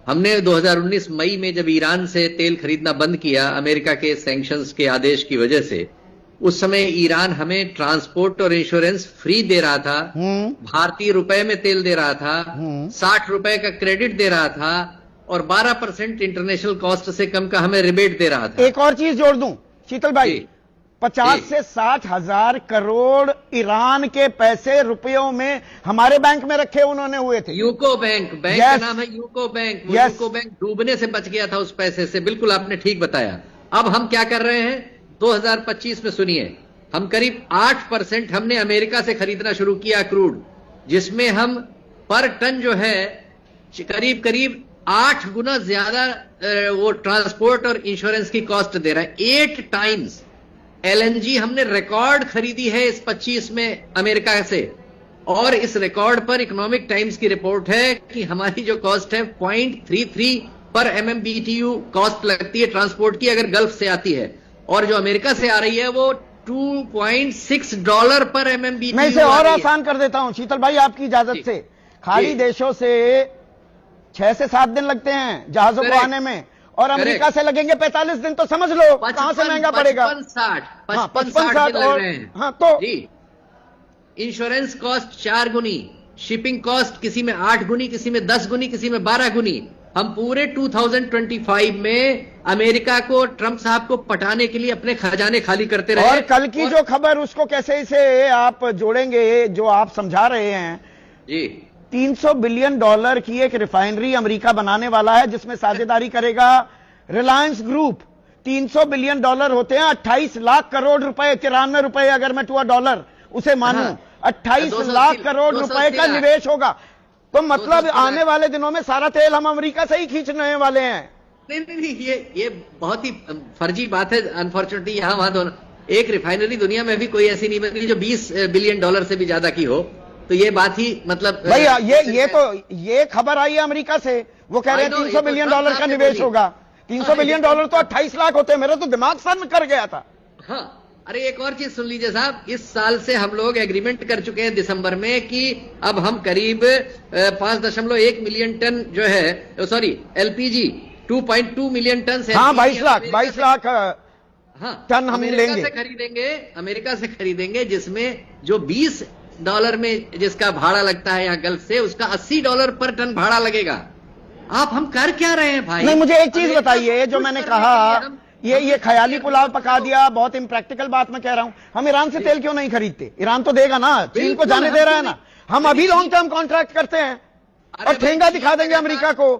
हमने 2019 मई में जब ईरान से तेल खरीदना बंद किया अमेरिका के सैंक्शंस के आदेश की वजह से, उस समय ईरान हमें ट्रांसपोर्ट और इंश्योरेंस फ्री दे रहा था, भारतीय रुपए में तेल दे रहा था, 60 रुपए का क्रेडिट दे रहा था और 12% इंटरनेशनल कॉस्ट से कम का हमें रिबेट दे रहा था। एक और चीज जोड़ दूं शीतल भाई, 50 से 60 हजार करोड़ ईरान के पैसे रुपयों में हमारे बैंक में रखे उन्होंने हुए थे। यूको बैंक, बैंक का नाम है यूको बैंक। वो यूको बैंक डूबने से बच गया था उस पैसे से। बिल्कुल आपने ठीक बताया। अब हम क्या कर रहे हैं 2025 में, सुनिए, हम करीब 8% हमने अमेरिका से खरीदना शुरू किया क्रूड, जिसमें हम पर टन जो है करीब करीब 8 गुना ज्यादा वो ट्रांसपोर्ट और इंश्योरेंस की कॉस्ट दे रहा है। 8 टाइम्स एलएनजी हमने रिकॉर्ड खरीदी है इस 25 में अमेरिका से, और इस रिकॉर्ड पर इकोनॉमिक टाइम्स की रिपोर्ट है कि हमारी जो कॉस्ट है 0.33 पर MMBTU कॉस्ट लगती है ट्रांसपोर्ट की अगर गल्फ से आती है, और जो अमेरिका से आ रही है वो $2.6 पर MMBTU। मैं इसे और आसान कर देता हूं शीतल भाई आपकी इजाजत से। खाली देशों से 6 से 7 दिन लगते हैं जहाजों को आने में, और अमेरिका से लगेंगे 45 दिन, तो समझ लो कहां से महंगा पड़ेगा। 55-60 और हाँ, तो इंश्योरेंस कॉस्ट 4 गुनी, शिपिंग कॉस्ट किसी में 8 गुनी, किसी में 10 गुनी, किसी में 12 गुनी। हम पूरे 2025 में अमेरिका को, ट्रंप साहब को पटाने के लिए अपने खजाने खाली करते रहे। और कल की जो खबर उसको कैसे इसे आप जोड़ेंगे जो आप समझा रहे हैं जी। $300 बिलियन की एक रिफाइनरी अमेरिका बनाने वाला है जिसमें साझेदारी करेगा रिलायंस ग्रुप। $300 बिलियन होते हैं 28 लाख करोड़ रुपए, 93 रुपए अगर मैं टू डॉलर उसे मानूं, 28 लाख करोड़ रुपए का निवेश होगा। तो मतलब आने वाले दिनों में सारा तेल हम अमेरिका से ही खींचने वाले हैं। नहीं, ये बहुत ही फर्जी बात है। अनफॉर्चुनेटली यहां वहां दोनों, एक रिफाइनरी दुनिया में भी कोई ऐसी नहीं बनी जो $20 बिलियन से भी ज्यादा की हो। तो ये बात ही मतलब भैया ये खबर आई है अमेरिका से, वो कह रहे हैं $300 बिलियन का निवेश होगा। 300 बिलियन तो 28 लाख होते हैं। मेरा तो दिमाग सर कर गया था। हाँ, अरे एक और चीज सुन लीजिए साहब, इस साल से हम लोग एग्रीमेंट कर चुके हैं दिसंबर में कि अब हम करीब 5.1 मिलियन टन जो है, सॉरी LPG 2.2 मिलियन टन से, हाँ 22 लाख हाँ टन हम लेंगे, अमेरिका से खरीदेंगे, जिसमें जो $20 में जिसका भाड़ा लगता है यहाँ गल्फ से, उसका $80 पर टन भाड़ा लगेगा। हम कर क्या रहे हैं भाई? नहीं, मुझे एक चीज बताइए, जो मैंने कहा ये ख्याली पुलाव पका दिया, बहुत इम्प्रैक्टिकल बात मैं कह रहा हूं। हम ईरान से तेल क्यों नहीं खरीदते? ईरान तो देगा ना, चीन को जाने दे रहा है ना। हम अभी लॉन्ग टर्म कॉन्ट्रैक्ट करते हैं और ठेंगा दिखा देंगे अमेरिका को